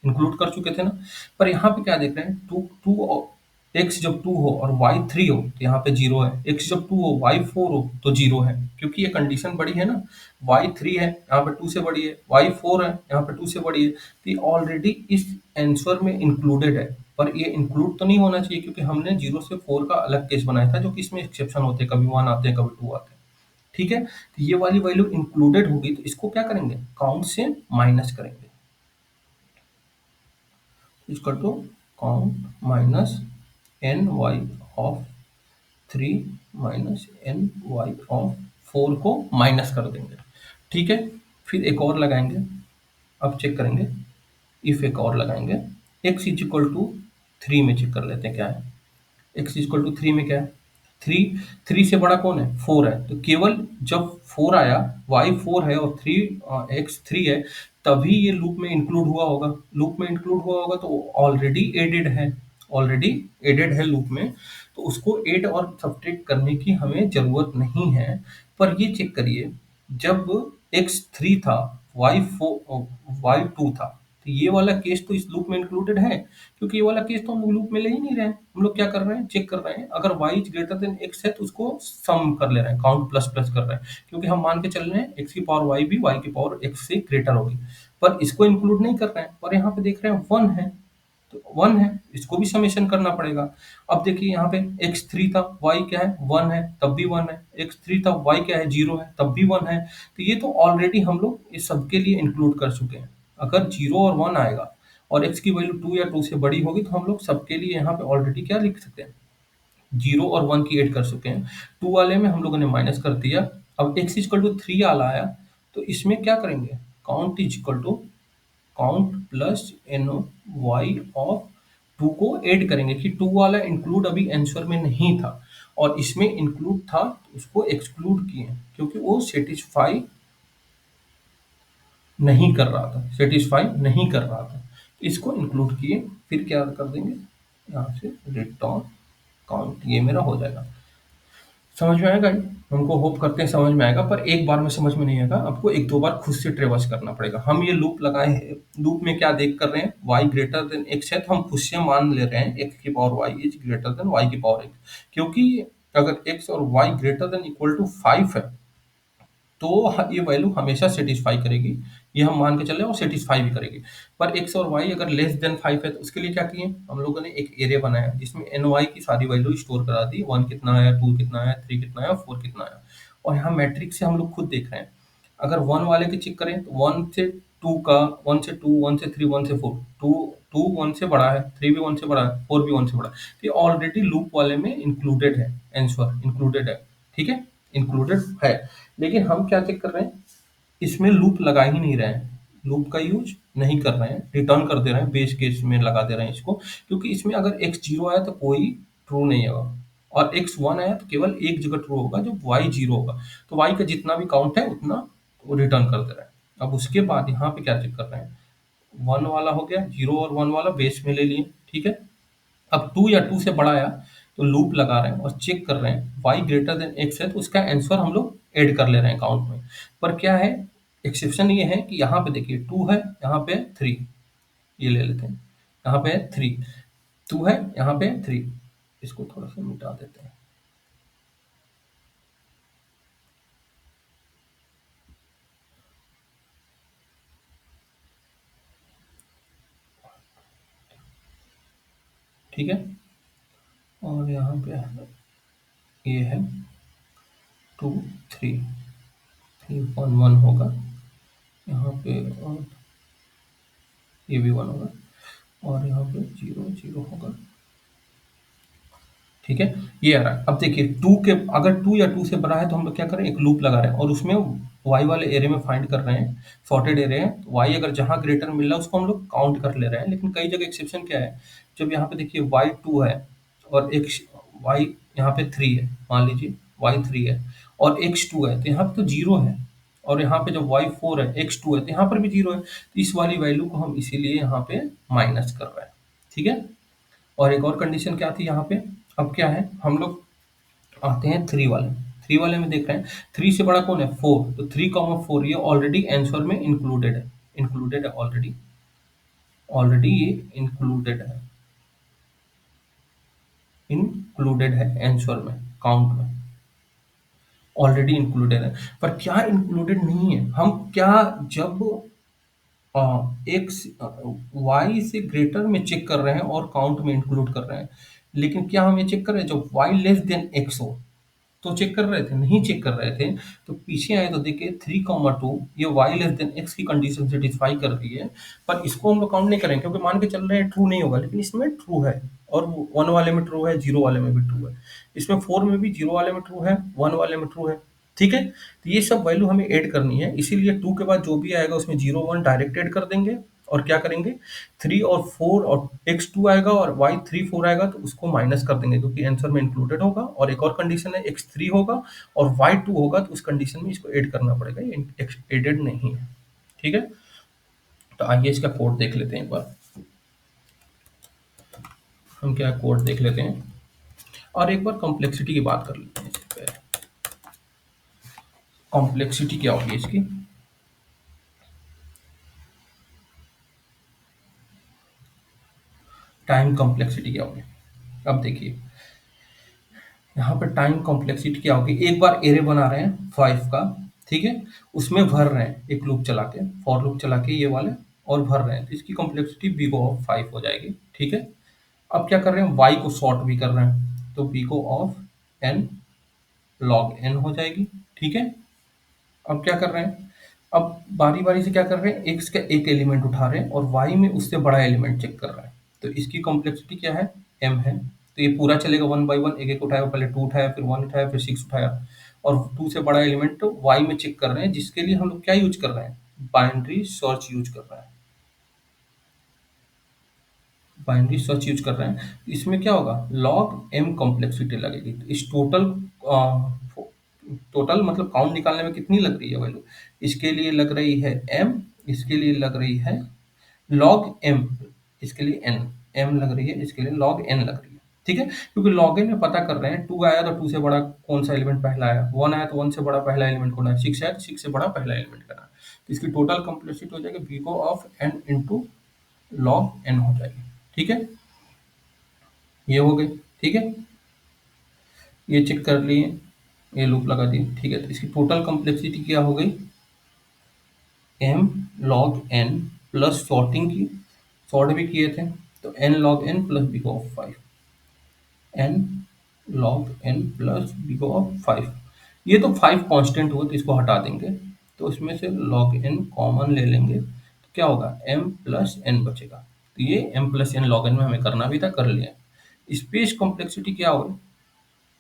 इंक्लूड कर चुके थे ना। पर यहाँ पे क्या देख रहे हैं, टू टू एक्स जब 2 हो और वाई 3 हो तो यहाँ पे 0 है, एक्स जब 2 हो वाई 4 हो तो 0 है, क्योंकि ये कंडीशन बड़ी है ना। वाई 3 है यहाँ पे 2 से बड़ी है, वाई 4 है यहाँ पे 2 से बड़ी है, तो ये ऑलरेडी इस आंसर में इंक्लूडेड है। पर ये इंक्लूड तो नहीं होना चाहिए, क्योंकि हमने 0 से 4 का अलग केस बनाया था, जो कि इसमें एक्सेप्शन होते हैं, कभी 1 आते हैं कभी 2 आते हैं। ठीक है, तो ये वाली वैल्यू इंक्लूडेड होगी, तो इसको क्या करेंगे, काउंट से माइनस करेंगे, equal to count minus N Y of 3 minus N Y of 4 को माइनस कर देंगे। ठीक है, फिर एक और लगाएंगे, अब चेक करेंगे, इफ एक और लगाएंगे, x इज इक्वल टू 3 में चेक कर लेते हैं क्या है, x इक्वल टू 3 में क्या है, 3, 3 से बड़ा कौन है, 4 है, तो केवल जब 4 आया, y 4 है और 3 x 3 है, तभी ये लूप में इंक्लूड हुआ होगा। लूप में इंक्लूड हुआ होगा तो ऑलरेडी एडेड है, ऑलरेडी एडेड है लूप में, तो उसको ऐड और सब्ट्रैक्ट करने की हमें जरूरत नहीं है। पर ये चेक करिए, जब x 3 था, y 4 y 2 था, तो ये वाला केस तो इस लूप में इंक्लूडेड है, क्योंकि ये वाला केस तो हम लूप में ले ही नहीं रहे हैं। हम लोग क्या कर रहे हैं, चेक कर रहे हैं, अगर y is greater then x है तो उसको सम कर ले रहे हैं, काउंट प्लस प्लस कर रहे हैं, क्योंकि हम मान के चल रहे हैं x की पावर y भी y की पावर x से ग्रेटर होगी। पर इसको इंक्लूड नहीं कर रहे हैं, पर यहाँ पे देख रहे हैं 1 है, तो 1 है, इसको भी समेशन करना पड़ेगा। अब देखिए यहाँ पे x3 था, y क्या है 1 है, तब भी 1 है, x3 था, y क्या है 0 है, तब भी 1 है, तो ये तो ऑलरेडी हम लोग इस सबके लिए इंक्लूड कर चुके हैं। अगर 0 और 1 आएगा और x की वैल्यू 2 या 2 से बड़ी होगी, तो हम लोग सबके लिए यहाँ पे ऑलरेडी क्या लिख सकते हैं, 0 और 1 की ऐड कर चुके हैं। 2 वाले में हम लोगों ने माइनस कर दिया। अब x इक्वल टू 3 वाला आया, तो इसमें क्या करेंगे, count is equal to count plus N Y of 2 को ऐड करेंगे, कि 2 वाला इंक्लूड अभी आंसर में नहीं था और इसमें इंक्लूड था, तो उसको एक्सक्लूड किए, क्योंकि वो सेटिस्फाई नहीं कर रहा था, सेटिस्फाई नहीं कर रहा था, इसको इंक्लूड किए, फिर क्या कर देंगे, यहाँ से रिटर्न काउंट, ये मेरा हो जाएगा। समझ में आएगा ये? हमको होप करते हैं समझ में आएगा, पर एक बार में समझ में नहीं आएगा, आपको एक दो बार खुद से ट्रेवर्स करना पड़ेगा। हम ये लूप लगाए हैं, लूप में क्या देख कर रहे हैं, y ग्रेटर देन x है, तो हम खुद से मान ले रहे हैं x की power y is greater than y की पावर x, क्योंकि अगर x और y greater than equal to 5 है, तो ये वैल्यू हमेशा सेटिस्फाई करेगी, ये हम मान के चल रहे हैं, और सेटिस्फाई भी करेगी। पर x और y अगर लेस देन 5 है, तो उसके लिए क्या किए, हम लोगों ने एक एरे बनाया जिसमें एन वाई की सारी वैल्यू स्टोर करा दी, 1 कितना आया, 2 कितना आया, 3 कितना आया, 4 कितना आया। और यहाँ मैट्रिक्स से हम लोग खुद देख रहे हैं, अगर 1 वाले की चेक करें तो 1 से 2 का, 1 से 2, 1 से 3, 1 से 4, 2 2 1 से बड़ा है, 3 भी 1 से बड़ा है, 4 भी 1 से बड़ा है, तो ये ऑलरेडी लूप वाले में इंक्लूडेड है, आंसर इंक्लूडेड है। ठीक है, इंक्लूडेड है, लेकिन हम क्या चेक कर रहे हैं, इसमें लूप लगा ही नहीं रहे हैं, लूप का यूज नहीं कर रहे हैं, रिटर्न कर दे रहे हैं, बेस केस में लगा दे रहे हैं इसको, क्योंकि इसमें अगर x 0 आया तो कोई ट्रू नहीं होगा, और x 1 आया तो केवल एक जगह ट्रू होगा, जब y 0 होगा, तो y का जितना भी काउंट है उतना वो रिटर्न कर दे रहा है। अब उसके बाद यहाँ पे क्या चेक कर रहे हैं, 1 वाला हो गया, 0 और 1 वाला बेस में ले लिए, ठीक है। अब 2 या 2 से बड़ा आया तो लूप लगा रहे हैं और चेक कर रहे हैं y ग्रेटर देन x है, तो उसका आंसर हम लोग ऐड कर ले रहे हैं काउंट में। पर क्या है, एक्सेप्शन ये है कि यहाँ पे देखिए 2 है, यहाँ पे 3, ये ले लेते हैं, यहाँ पे 3, 2 है, यहाँ पे 3, इसको थोड़ा सा मिटा देते हैं, ठीक है। और यहाँ पे ये है 2 3, 1 1 होगा यहाँ पे, और ये भी 1 होगा, और यहाँ पे 0 0 होगा, ठीक है। ये आ रहा है। अब देखिए 2 के, अगर 2 या 2 से बड़ा है तो हम लोग क्या कर रहे हैं, एक लूप लगा रहे हैं और उसमें y वाले एरिया में फाइंड कर रहे हैं, सॉर्टेड एरिया है, तो y अगर जहाँ ग्रेटर मिल रहा है उसको हम लोग काउंट कर ले रहे हैं। लेकिन कई जगह एक्सेप्शन क्या है, जब यहाँ पे देखिए y 2 है और एक y यहाँ पे 3 है, मान लीजिए y 3 है और x 2 है, तो यहाँ पे तो 0 है, और यहाँ पे जब y 4 है, x 2 है, तो यहाँ पर भी 0 है, तो इस वाली वैल्यू को हम इसीलिए यहाँ पे माइनस कर रहे हैं, ठीक है। और एक और कंडीशन क्या थी यहाँ पे, अब क्या है, हम लोग आते हैं 3 वाले, 3 वाले में देख रहे हैं 3 से बड़ा कौन है, 4, तो 3 कॉमा 4 ये ऑलरेडी आंसर में इंक्लूडेड है, इंक्लूडेड है ऑलरेडी, ऑलरेडी ये इंक्लूडेड है, इंक्लूडेड है आंसर में, काउंट में ऑलरेडी इंक्लूडेड है। पर क्या इंक्लूडेड नहीं है, हम क्या, जब एक्स वाई से ग्रेटर में चेक कर रहे हैं और काउंट में इंक्लूड कर रहे हैं, लेकिन क्या हम ये चेक कर रहे हैं जब वाई लेस देन एक्स हो तो चेक कर रहे थे, नहीं चेक कर रहे थे। तो पीछे आए तो देखिए 3,2 ये वाई लेस देन एक्स की कंडीशन सेटिस्फाई कर रही है, पर इसको हम लोग काउंट नहीं करेंगे क्योंकि मान के चल रहे हैं ट्रू नहीं होगा, लेकिन इसमें ट्रू है, और 1 वाले में ट्रू है, 0 वाले में भी ट्रू है, इसमें 4 में भी 0 वाले में ट्रू है, 1 वाले में ट्रू है, ठीक है। तो ये सब वैल्यू हमें ऐड करनी है, इसीलिए 2 के बाद जो भी आएगा उसमें 0 1 डायरेक्ट ऐड कर देंगे, और क्या करेंगे 3 और 4 और x2 आएगा और y3 4 आएगा तो उसको माइनस कर देंगे क्योंकि आंसर में इंक्लूडेड होगा, और एक और कंडीशन है x3 होगा और y2 होगा, तो उस कंडीशन में इसको ऐड करना पड़ेगा, ये एडेड नहीं है, ठीक है। तो आइए इसका कोड देख लेते हैं एक बार, हम क्या कोड देख लेते हैं और एक बार कॉम्प्लेक्सिटी की बात कर लेते हैं। इस पे कॉम्प्लेक्सिटी क्या होगी इसकी, टाइम कॉम्प्लेक्सिटी क्या होगी। अब देखिए यहाँ पे टाइम कॉम्प्लेक्सिटी क्या होगी, एक बार एरे बना रहे हैं 5 का, ठीक है, उसमें भर रहे हैं एक लूप चला के, फॉर लूप चला के ये वाले, और भर रहे हैं, तो इसकी कॉम्प्लेक्सिटी बी ऑफ 5 हो जाएगी, ठीक है। अब क्या कर रहे हैं, y को सॉर्ट भी कर रहे हैं, तो B of n log n हो जाएगी, ठीक है। अब क्या कर रहे हैं, अब बारी बारी से क्या कर रहे हैं, x का एक एलिमेंट उठा रहे हैं और y में उससे बड़ा एलिमेंट चेक कर रहे हैं, तो इसकी कॉम्प्लेक्सिटी क्या है, m है, तो ये पूरा चलेगा 1 बाई 1, एक एक उठाया, पहले 2 उठाया, फिर 1 उठाया, फिर 6 उठाया, और 2 से बड़ा एलिमेंट तो y में चेक कर रहे हैं, जिसके लिए हम लोग क्या यूज कर रहे हैं, बाइनरी सर्च यूज कर रहे हैं, बाइनरी सर्च यूज कर रहे हैं, इसमें क्या होगा, लॉग एम कॉम्प्लेक्सिटी लगेगी, तो इस टोटल टोटल मतलब काउंट निकालने में कितनी लग रही है वैल्यू, इसके लिए लग रही है m, इसके लिए लग रही है log m, इसके लिए n, m लग रही है, इसके लिए log n लग रही है, ठीक है। क्योंकि log n में पता कर रहे हैं 2 आया तो 2 से बड़ा कौन सा एलिमेंट पहला आया, 1 आया तो 1 से बड़ा पहला एलिमेंट कौन है, 6 आया तो 6 से बड़ा पहला एलिमेंट करना है, तो इसकी टोटल कॉम्प्लेक्सिटी हो जाएगी B of n into log n हो जाएगी, ठीक है। ये हो गई, ठीक है, ये चेक कर लिए, ये लूप लगा दिए, ठीक है। तो इसकी टोटल कॉम्प्लेक्सिटी क्या हो गई, m log n plus sorting की, सॉर्ट भी किए थे, तो n log n plus big of 5, n log n plus big of 5, ये तो 5 कांस्टेंट हुआ तो इसको हटा देंगे, तो इसमें से log n कॉमन ले लेंगे, तो क्या होगा m प्लस n बचेगा, तो ये m plus n log n में हमें करना भी था, कर लिया। स्पेस कॉम्प्लेक्सिटी क्या होगी,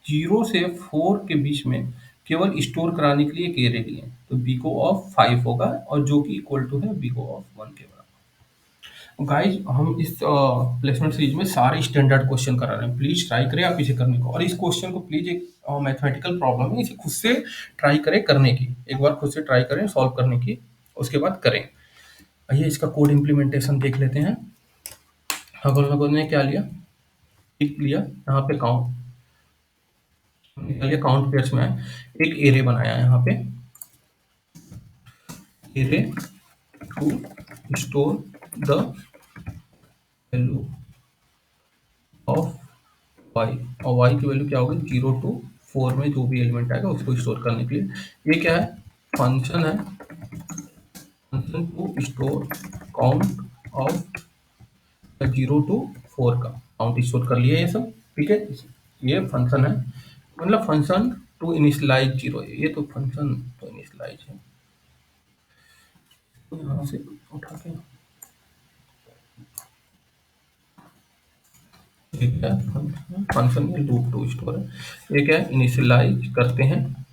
0 से 4 के बीच में केवल स्टोर कराने के लिए एक एरे लिए, तो बीको ऑफ 5 होगा और जो कि इक्वल टू है बीको ऑफ 1 के बराबर। गाइज हम इस प्लेसमेंट सीरीज में सारे स्टैंडर्ड क्वेश्चन करा रहे हैं, प्लीज ट्राई करें आप इसे करने को, और इस क्वेश्चन को प्लीज, एक मैथमेटिकल प्रॉब्लम है, इसे खुद से ट्राई करें करने की, एक बार खुद से ट्राई करें सॉल्व करने की, उसके बाद करें। आइए इसका कोड इम्प्लीमेंटेशन देख लेते हैं। हम लोगों ने क्या लिया, एक लिया यहाँ पे काउंट, निकालिए काउंट पेयर्स में है, एक एरे बनाया है यहाँ पे, array to store the value of y, और वाई की वैल्यू क्या होगी 0 to 4 में जो भी एलिमेंट आएगा उसको स्टोर करने के लिए। ये क्या है, फंक्शन है, function to store count of 0 to 4 का काउंट स्टोर कर लिया ये सब, ठीक है। ये फंक्शन है, मतलब फंक्शन टू इनिशियलाइज 0, ये तो फंक्शन टू इनिशियलाइज है। तो यहाँ से उठा के ये क्या है, फंक्शन में लूप टू स्टोर है, ये क्या है, इनिशियलाइज करते हैं,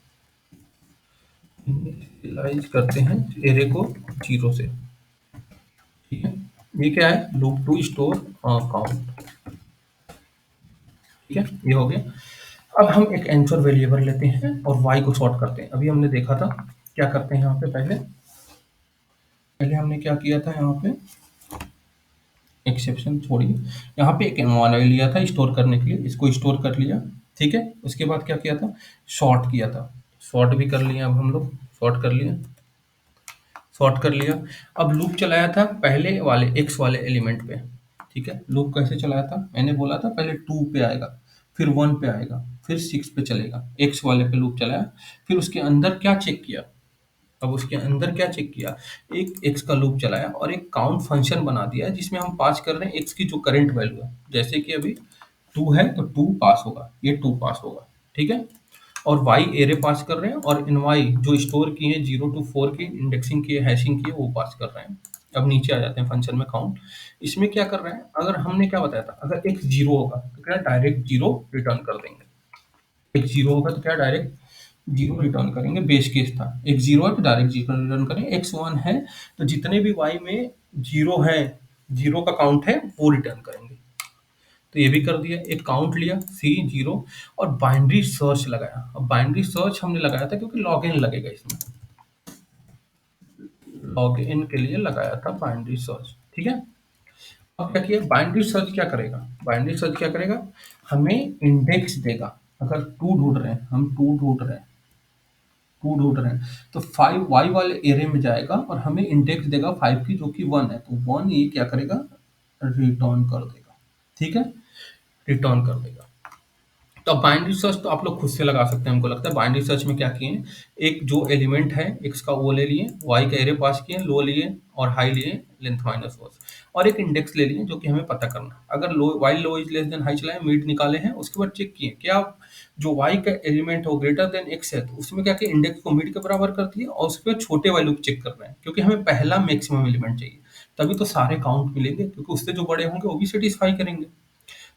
इनिशियलाइज करते हैं एरे को 0 से, ठीक है। ये क्या है, लूप टू स्टोर काउंट, ठीक है, ये हो गया। अब हम एक आंसर वेरिएबल लेते हैं और y को सॉर्ट करते हैं। अभी हमने देखा था क्या करते हैं यहाँ पे, पहले हमने क्या किया था, यहाँ पे एक्सेप्शन छोड़िए, यहाँ पे एक एनवायरनमेंट लिया था स्टोर करने के लिए, इसको स्टोर कर लिया, ठीक है। उसके बाद क्या किया था, सॉर्ट किया था, सॉर्ट भी कर लिया, अब हम लोग सॉर्ट कर लिया, सॉर्ट कर लिया। अब लूप चलाया था पहले वाले x वाले एलिमेंट पे, ठीक है। लूप कैसे चलाया था, मैंने बोला था पहले 2 पे आएगा, फिर 1 पे आएगा, फिर 6 पे चलेगा, x वाले पे लूप चलाया, फिर उसके अंदर क्या चेक किया, अब उसके अंदर क्या चेक किया, एक x का लूप चलाया और एक काउंट फंक्शन बना दिया जिसमें हम पास कर रहे हैं x की जो करंट वैल्यू है, जैसे कि अभी 2 है तो 2 पास होगा, ये 2 पास होगा, ठीक है। और y एरे पास कर रहे हैं और इन y जो स्टोर किए हैं 0 to 4 की इंडेक्सिंग की है, हैशिंग की है, वो पास कर रहे हैं। अब नीचे आ जाते हैं फंक्शन में काउंट, इसमें क्या कर रहे हैं, अगर हमने क्या बताया था, अगर x 0 होगा तो क्या डायरेक्ट 0 रिटर्न कर देंगे, x 0 होगा तो क्या डायरेक्ट 0 रिटर्न करेंगे, बेस केस था x 0 है तो डायरेक्ट 0 रिटर्न करें, x 1 है तो जितने भी y में 0 है, 0 का काउंट है वो रिटर्न करेंगे। तो ये भी कर दिया, एक काउंट लिया सी 0 और बाइनरी सर्च लगाया। अब बाइनरी सर्च हमने लगाया था क्योंकि लॉग इन लगेगा इसमें, लॉग इन के लिए लगाया था बाइनरी सर्च, ठीक है। अब क्या किया, बाइनरी सर्च क्या करेगा, बाइनरी सर्च क्या करेगा, हमें इंडेक्स देगा, अगर 2 ढूंढ रहे हैं, हम 2 ढूंढ रहे हैं, 2 ढूंढ रहे हैं तो 5 वाई वाले एरे में जाएगा और हमें इंडेक्स देगा 5 की जो कि 1 है, तो 1 ये क्या करेगा, रिटर्न कर देगा, ठीक है, रिटर्न कर देगा। तो बाइनरी सर्च तो आप लोग खुद से लगा सकते हैं, हमको लगता है बाइनरी सर्च में क्या किए, एक जो एलिमेंट है x का वो ले लिए, y का एरे पास किए, लो लिए और हाई लिए, लेंथ माइनस वर्स, और एक इंडेक्स ले लिए जो कि हमें पता करना है। अगर low while low is less than high चलाए, मिड निकाले हैं, उसके बाद चेक किए क्या जो y का एलिमेंट हो ग्रेटर देन x है, तो उसमें क्या किया, इंडेक्स को मिड के बराबर कर दिया और उस पर छोटे वैल्यू चेक कर रहे हैं क्योंकि हमें पहला मैक्सिमम एलिमेंट चाहिए, तभी तो सारे काउंट मिलेंगे, क्योंकि उससे जो बड़े होंगे वो भी सेटिस्फाई करेंगे।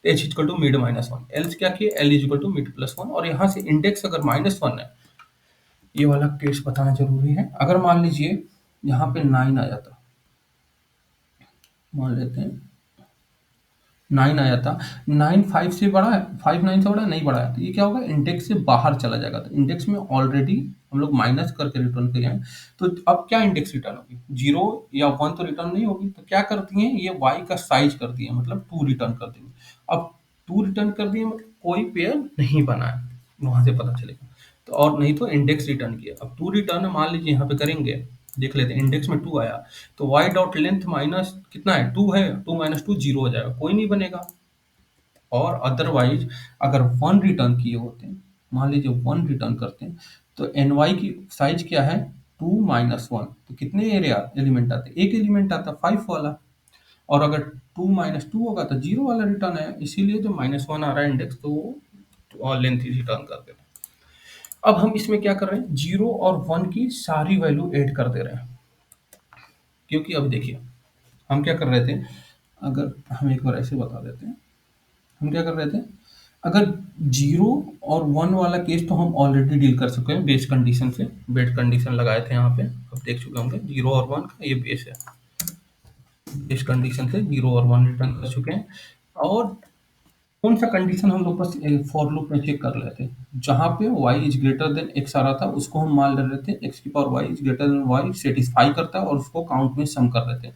H equal to mid minus one, else क्या किए, l is equal to mid plus one, और यहाँ से इंडेक्स अगर -1 है, ये वाला केस बताना जरूरी है। अगर मान लीजिए यहाँ पे 9 आ जाता, मान लेते हैं 9 आया था, 9 5 से बड़ा है, 5 9 से बड़ा है, नहीं बड़ा है, तो ये क्या होगा, इंडेक्स से बाहर चला जाएगा, तो इंडेक्स में ऑलरेडी हम लोग माइनस करके रिटर्न किए हैं, तो अब क्या इंडेक्स रिटर्न होगी, 0 या 1 तो रिटर्न नहीं होगी, तो क्या करती हैं ये y का साइज करती है, मतलब 2 रिटर्न कर देंगे। अब 2 रिटर्न कर दिए मतलब कोई पेयर नहीं बना है, वहां से पता चलेगा, तो और नहीं तो इंडेक्स रिटर्न किया। अब 2 रिटर्न मान लीजिए यहाँ पे करेंगे, देख लेते हैं, इंडेक्स में 2 आया तो y डॉट लेंथ माइनस कितना है, 2 है, 2 माइनस 2 0 हो जाएगा, कोई नहीं बनेगा। और अदरवाइज अगर 1 रिटर्न किए होते हैं, मान लीजिए 1 रिटर्न करते हैं, तो एन वाई की साइज क्या है, 2 माइनस 1, तो कितने एरिया एलिमेंट आते हैं, एक एलिमेंट आता 5 वाला, और अगर 2 माइनस 2 होगा तो 0 वाला रिटर्न है, इसीलिए जो -1 आ रहा है इंडेक्स, तो वो लेंथ ही रिटर्न कर देता है। अब हम इसमें क्या कर रहे हैं, 0 और 1 की सारी वैल्यू ऐड कर दे रहे हैं, क्योंकि अब देखिए हम क्या कर रहे थे, अगर हम एक बार ऐसे बता देते हैं, हम क्या कर रहे थे, अगर 0 और 1 वाला केस तो हम ऑलरेडी डील कर चुके हैं बेस कंडीशन से, बेस कंडीशन लगाए थे यहाँ पे, अब देख चुके होंगे 0 और 1 का ये बेस है, बेस कंडीशन से 0 और 1 रिटर्न कर चुके हैं। और कौन सा कंडीशन हम लोग बस फॉर लूप में चेक कर लेते हैं, जहां पे y is greater then x आ रहा था उसको हम मान ले रहे थे x की power y is greater than y satisfy करता है और उसको काउंट में सम कर रहे थे।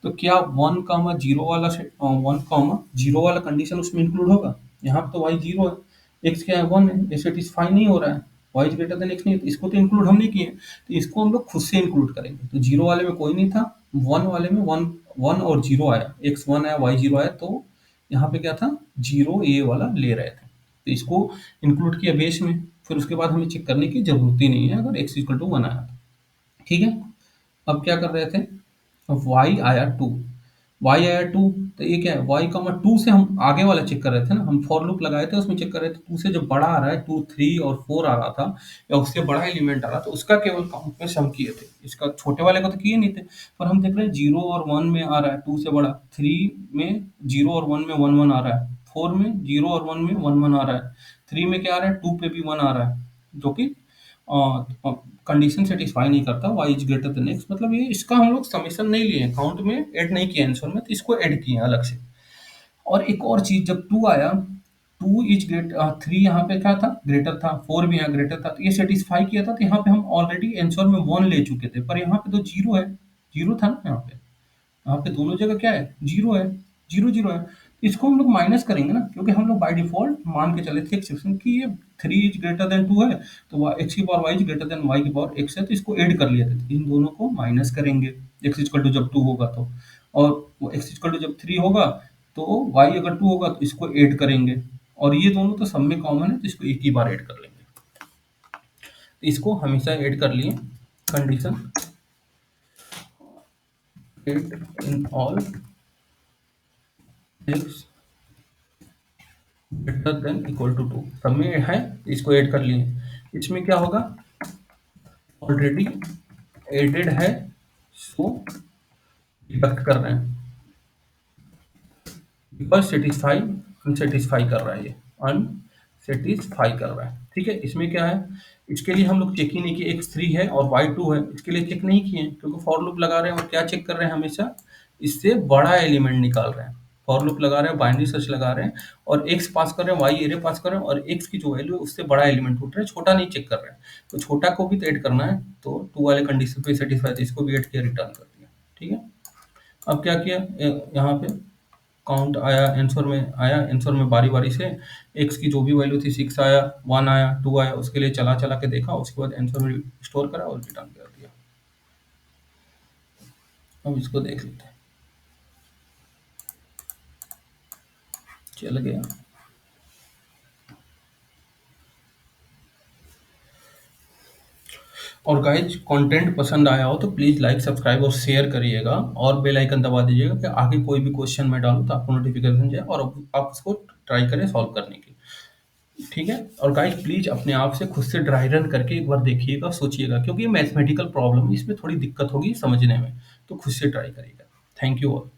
तो क्या 1, 0 वाला 1, 0 वाला कंडीशन उसमें इंक्लूड होगा? यहाँ पे तो y 0 है, x क्या है 1 है, ये सेटिस्फाई नहीं हो रहा है, y is greater then x नहीं है, तो इसको तो इंक्लूड हम नहीं किए, तो इसको हम लोग खुद से इंक्लूड करेंगे। तो 0 वाले में कोई नहीं था, 1 वाले में 1 और 0 आया, x 1 आया y 0 आया, तो यहाँ पे क्या था, 0 ये वाला ले रहे थे, तो इसको इंक्लूड किया बेस में, फिर उसके बाद हमें चेक करने की जरूरत ही नहीं है अगर x इक्वल टू 1 आया तो। ठीक है, अब क्या कर रहे थे, y आया 2, y आया 2, तो ये क्या है, y कमा 2 से हम आगे वाला चेक कर रहे थे ना, हम फॉर लूप लगाए थे उसमें चेक कर रहे थे 2 से जब बड़ा आ रहा है, 2 3 और 4 आ रहा था या उससे बड़ा एलिमेंट आ रहा था, उसका केवल काउंट में सम किए थे, इसका छोटे वाले को तो किए नहीं थे। पर हम देख रहे हैं 0 और 1 में आ रहा है 2 से बड़ा, 3 में 0 और 1 में 1 1 आ रहा है, 4 में 0 और 1 में 1 1 आ रहा है, 3 में क्या आ रहा है, 2 पे भी 1 आ रहा है, जो कि कंडीशन सेटिस्फाई नहीं करता, y is greater then x, मतलब ये इसका हम लोग समेशन नहीं लिए, काउंट में ऐड नहीं किया आंसर में, तो इसको ऐड किए अलग से। और एक और चीज, जब 2 आया, 2 इज ग्रेट 3 यहाँ पे क्या था, ग्रेटर था, 4 भी यहाँ ग्रेटर था, तो ये सेटिस्फाई किया था, तो यहाँ पे हम ऑलरेडी आंसर में 1 ले चुके थे, पर यहाँ पे तो 0 है, 0 था ना यहाँ पे, यहाँ पे दोनों जगह क्या है, 0 है, 0 0 है, इसको हम लोग माइनस करेंगे ना, क्योंकि हम लोग बाय डिफॉल्ट मान के चले थे एक्सेप्शन कि ये 3 इज ग्रेटर देन 2 है, तो x की power y is greater than y की पावर x है, तो इसको ऐड कर लिया था, इन दोनों को माइनस करेंगे x इक्वल टू जब 2 होगा तो, और वो x इक्वल टू जब 3 होगा तो y अगर 2 होगा तो इसको ऐड करेंगे, और ये दोनों तो सब में कॉमन है, तो इसको एक ही बार ऐड कर लेंगे, तो इसको हमेशा ऐड कर लिए, condition add in all x greater than equal to 2, सब में है, इसको ऐड कर लिए, इसमें क्या होगा, ऑलरेडी एडेड है, सो डिडक्ट कर रहे हैं, बिकॉज सेटिस्फाई अनसेटिस्फाई कर रहा है, ये अनसेटिस्फाई कर रहा है। ठीक है, इसमें क्या है, इसके लिए हम लोग चेक ही नहीं किए, x3 है और y2 है, इसके लिए चेक नहीं किए क्योंकि फॉर लूप लगा रहे हैं, और क्या चेक कर रहे हैं, हमेशा इससे बड़ा एलिमेंट निकाल रहे हैं, फॉर लूप लगा रहे हैं, बाइनरी सर्च लगा रहे हैं, और x पास कर रहे हैं, y एरे पास कर रहे हैं, और x की जो वैल्यू है उससे बड़ा एलिमेंट ढूंढ रहे हैं, छोटा नहीं चेक कर रहे हैं, तो छोटा को भी तो ऐड करना है, तो 2 वाले कंडीशन पे सेटिस्फाई, तो इसको भी ऐड किया, रिटर्न कर दिया। ठीक है, अब क्या किया, यहाँ पे काउंट आया, आंसर में आया, आंसर में बारी बारी से x की जो भी वैल्यू थी 6 आया, 1 आया, 2 आया, उसके लिए चला चला के देखा, उसके बाद आंसर में स्टोर करा और रिटर्न कर दिया। अब इसको देख लेते हैं, चल गया। और गाइज कंटेंट पसंद आया हो तो प्लीज़ लाइक सब्सक्राइब और शेयर करिएगा, और बेल आइकन दबा दीजिएगा कि आगे कोई भी क्वेश्चन मैं डालूँ तो आपको नोटिफिकेशन जाए और आप उसको ट्राई करें सॉल्व करने की। ठीक है, और गाइज प्लीज अपने आप से खुद से ड्राई रन करके एक बार देखिएगा, सोचिएगा, क्योंकि ये मैथमेटिकल प्रॉब्लम है, इसमें थोड़ी दिक्कत होगी समझने में, तो खुद से ट्राई करिएगा। Thank you all.